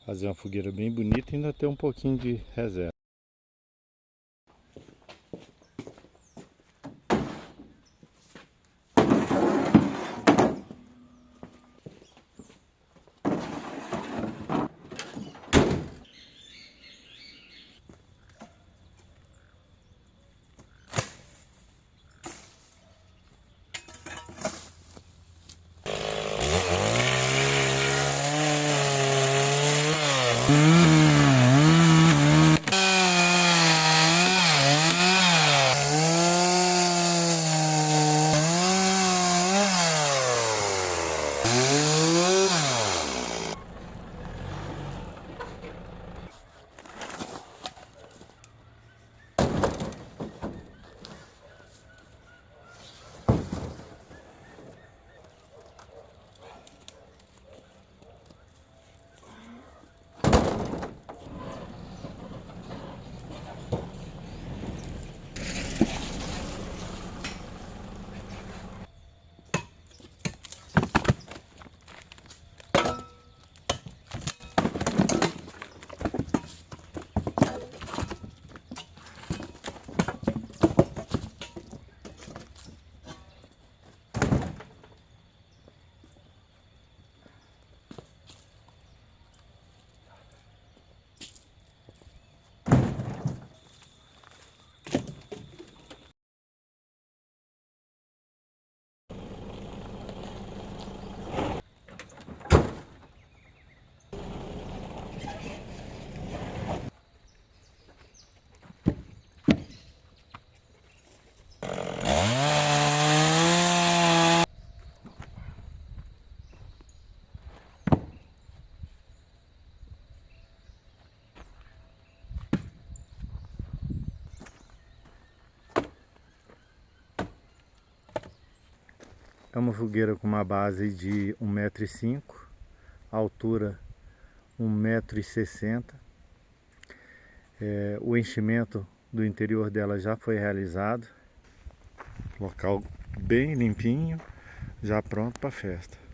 Fazer uma fogueira bem bonita e ainda ter um pouquinho de reserva. É uma fogueira com uma base de 1,5 m, altura 1,60 m. O enchimento do interior dela já foi realizado. Local bem limpinho, já pronto para festa.